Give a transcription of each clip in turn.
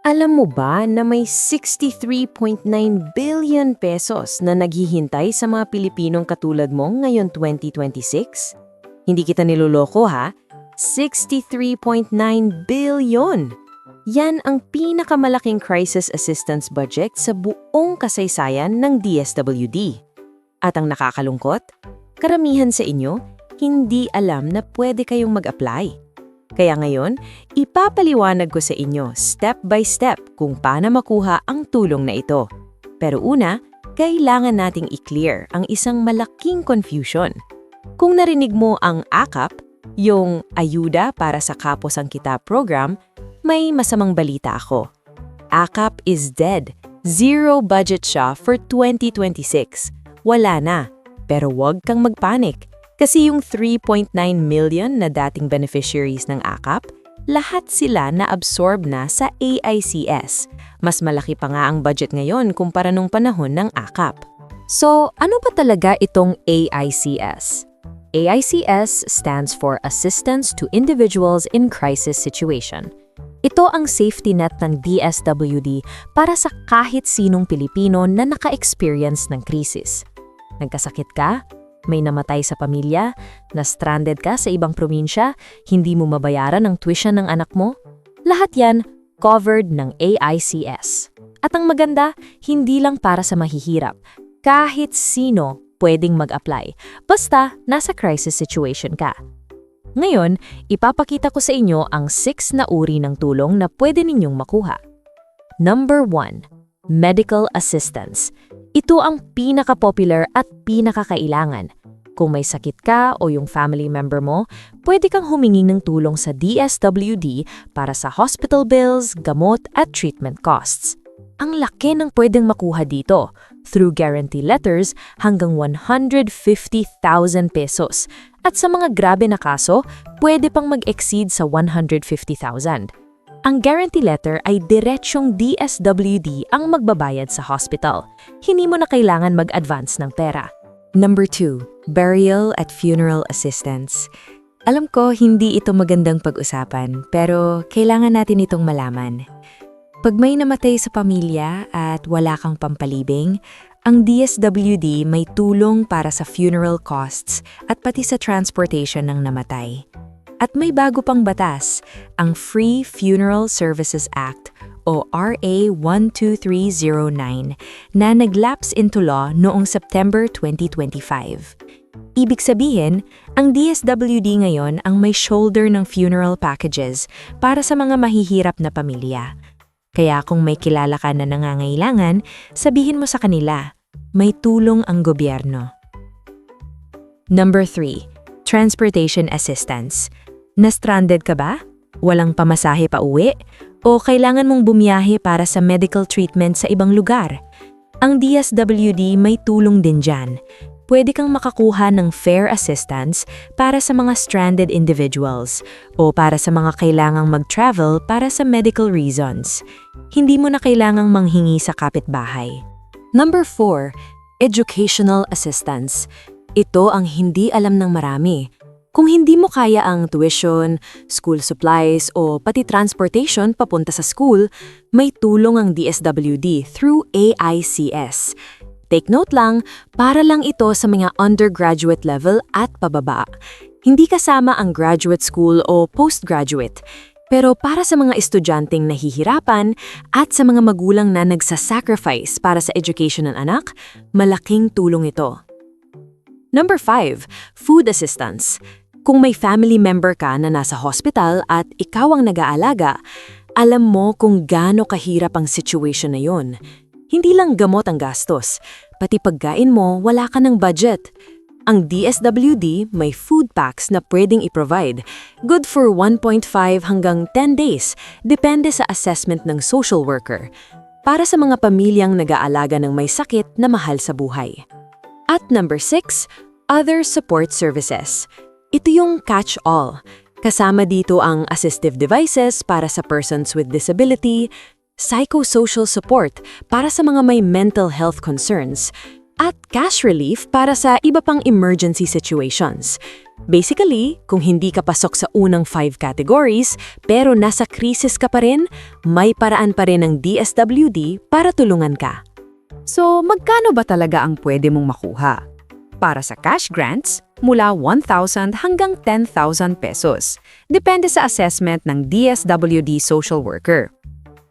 Alam mo ba na may 63.9 billion pesos na naghihintay sa mga Pilipinong katulad mo ngayon 2026? Hindi kita niloloko ha? 63.9 billion! Yan ang pinakamalaking crisis assistance budget sa buong kasaysayan ng DSWD. At ang nakakalungkot, karamihan sa inyo hindi alam na pwede kayong mag-apply. Kaya ngayon, ipapaliwanag ko sa inyo step by step kung paano makuha ang tulong na ito. Pero una, kailangan nating i-clear ang isang malaking confusion. Kung narinig mo ang AKAP, yung Ayuda para sa Kapos-ang Kita program, may masamang balita ako. AKAP is dead. Zero budget siya for 2026. Wala na. Pero wag kang magpanik. Kasi yung 3.9 million na dating beneficiaries ng AKAP, lahat sila na-absorb na sa AICS. Mas malaki pa nga ang budget ngayon kumpara nung panahon ng AKAP. So, ano ba talaga itong AICS? AICS stands for Assistance to Individuals in Crisis Situation. Ito ang safety net ng DSWD para sa kahit sinong Pilipino na naka-experience ng krisis. Nagkasakit ka? May namatay sa pamilya, na-stranded ka sa ibang probinsya, hindi mo mabayaran ang tuition ng anak mo? Lahat yan covered ng AICS. At ang maganda, hindi lang para sa mahihirap. Kahit sino pwedeng mag-apply, basta nasa crisis situation ka. Ngayon, ipapakita ko sa inyo ang 6 na uri ng tulong na pwede ninyong makuha. Number 1. Medical assistance. Ito ang pinaka-popular at pinaka-kailangan. Kung may sakit ka o yung family member mo, pwede kang humingi ng tulong sa DSWD para sa hospital bills, gamot at treatment costs. Ang laki ng pwedeng makuha dito, through guarantee letters hanggang 150,000 pesos. At sa mga grabe na kaso, pwede pang mag-exceed sa 150,000. Ang guarantee letter ay diretsyong DSWD ang magbabayad sa hospital. Hindi mo na kailangan mag-advance ng pera. Number 2. Burial at funeral assistance. Alam ko hindi ito magandang pag-usapan, pero kailangan natin itong malaman. Pag may namatay sa pamilya at wala kang pampalibing, ang DSWD may tulong para sa funeral costs at pati sa transportation ng namatay. At may bago pang batas, ang Free Funeral Services Act o RA 12309 na nag-lapse into law noong September 2025. Ibig sabihin, ang DSWD ngayon ang may shoulder ng funeral packages para sa mga mahihirap na pamilya. Kaya kung may kilala ka na nangangailangan, sabihin mo sa kanila, may tulong ang gobyerno. Number 3. Transportation assistance. Na-stranded ka ba? Walang pamasahe pa uwi? O kailangan mong bumiyahe para sa medical treatment sa ibang lugar? Ang DSWD may tulong din dyan. Pwede kang makakuha ng fare assistance para sa mga stranded individuals o para sa mga kailangang mag-travel para sa medical reasons. Hindi mo na kailangang manghingi sa kapitbahay. Number 4. Educational assistance. Ito ang hindi alam ng marami. Kung hindi mo kaya ang tuition, school supplies o pati transportation papunta sa school, may tulong ang DSWD through AICS. Take note lang, para lang ito sa mga undergraduate level at pababa. Hindi kasama ang graduate school o postgraduate. Pero para sa mga estudyanteng nahihirapan at sa mga magulang na nagsasacrifice para sa education ng anak, malaking tulong ito. Number 5. Food assistance. Kung may family member ka na nasa hospital at ikaw ang nag-aalaga, alam mo kung gaano kahirap ang situation na yon. Hindi lang gamot ang gastos, pati pagkain mo wala ka ng budget. Ang DSWD may food packs na pwedeng i-provide, good for 1.5 hanggang 10 days, depende sa assessment ng social worker, para sa mga pamilyang nag-aalaga ng may sakit na mahal sa buhay. At number 6, other support services. Ito yung catch-all. Kasama dito ang assistive devices para sa persons with disability, psychosocial support para sa mga may mental health concerns, at cash relief para sa iba pang emergency situations. Basically, kung hindi ka pasok sa unang 5 categories pero nasa krisis ka pa rin, may paraan pa rin ng DSWD para tulungan ka. So, magkano ba talaga ang pwede mong makuha? Para sa cash grants, mula 1,000 hanggang 10,000 pesos. Depende sa assessment ng DSWD social worker.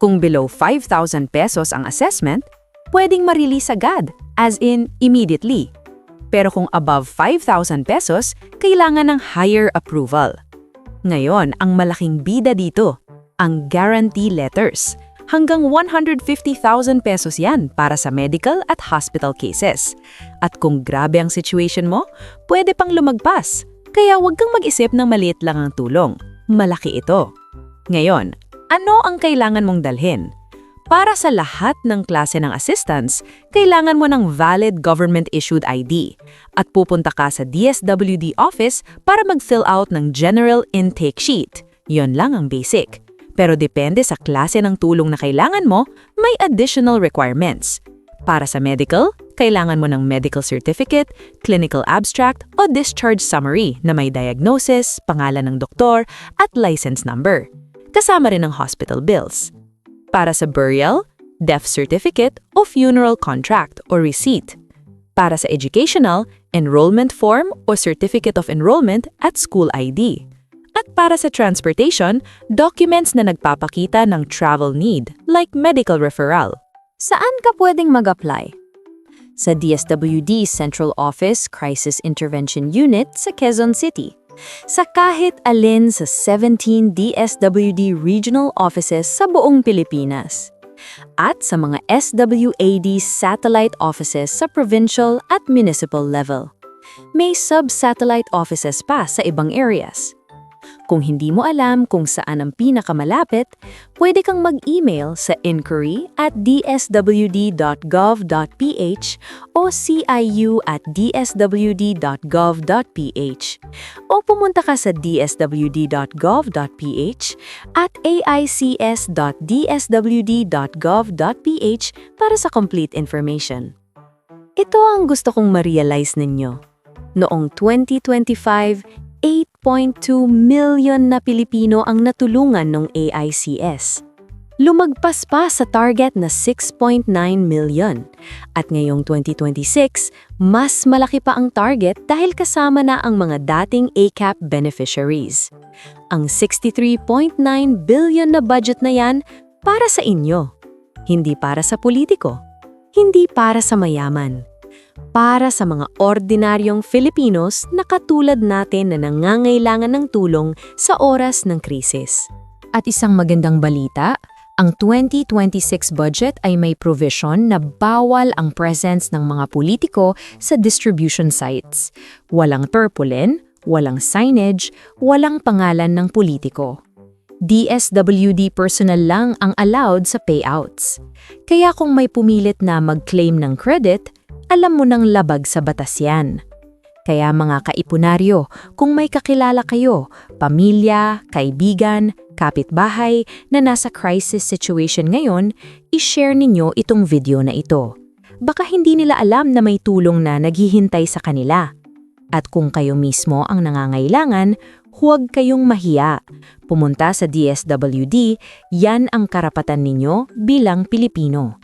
Kung below 5,000 pesos ang assessment, pwedeng ma-release agad, as in immediately. Pero kung above 5,000 pesos, kailangan ng higher approval. Ngayon, ang malaking bida dito, ang guarantee letters. Hanggang 150,000 pesos yan para sa medical at hospital cases. At kung grabe ang situation mo, pwede pang lumagpas. Kaya huwag kang mag-isip ng maliit lang ang tulong. Malaki ito. Ngayon, ano ang kailangan mong dalhin? Para sa lahat ng klase ng assistance, kailangan mo ng valid government-issued ID at pupunta ka sa DSWD office para mag-fill out ng general intake sheet. Yon lang ang basic. Pero depende sa klase ng tulong na kailangan mo, may additional requirements. Para sa medical, kailangan mo ng medical certificate, clinical abstract o discharge summary na may diagnosis, pangalan ng doktor at license number. Kasama rin ang hospital bills. Para sa burial, death certificate o funeral contract o receipt. Para sa educational, enrollment form o certificate of enrollment at school ID. At para sa transportation, documents na nagpapakita ng travel need like medical referral. Saan ka pwedeng mag-apply? Sa DSWD Central Office Crisis Intervention Unit sa Quezon City. Sa kahit alin sa 17 DSWD regional offices sa buong Pilipinas. At sa mga SWAD satellite offices sa provincial at municipal level. May sub-satellite offices pa sa ibang areas. Kung hindi mo alam kung saan ang pinakamalapit, pwede kang mag-email sa inquiry@dswd.gov.ph o ciu@dswd.gov.ph o pumunta ka sa dswd.gov.ph at aics.dswd.gov.ph para sa complete information. Ito ang gusto kong ma-realize ninyo. Noong 2025, 8.2 million na Pilipino ang natulungan ng AICS. Lumagpas pa sa target na 6.9 million. At ngayong 2026, mas malaki pa ang target dahil kasama na ang mga dating ACAP beneficiaries. Ang 63.9 billion na budget na yan para sa inyo. Hindi para sa politiko. Hindi para sa mayaman. Para sa mga ordinaryong Filipinos na katulad natin na nangangailangan ng tulong sa oras ng krisis. At isang magandang balita, ang 2026 budget ay may provision na bawal ang presence ng mga politiko sa distribution sites. Walang tarpaulin, walang signage, walang pangalan ng politiko. DSWD personnel lang ang allowed sa payouts. Kaya kung may pumilit na mag-claim ng credit, alam mo nang labag sa batas yan. Kaya mga kaipunaryo, kung may kakilala kayo, pamilya, kaibigan, kapitbahay na nasa crisis situation ngayon, i-share ninyo itong video na ito. Baka hindi nila alam na may tulong na naghihintay sa kanila. At kung kayo mismo ang nangangailangan, huwag kayong mahiya. Pumunta sa DSWD, yan ang karapatan ninyo bilang Pilipino.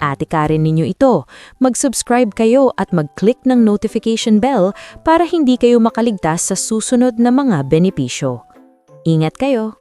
Atikarin ninyo ito, mag-subscribe kayo at mag-click ng notification bell para hindi kayo makaligtas sa susunod na mga benepisyo. Ingat kayo!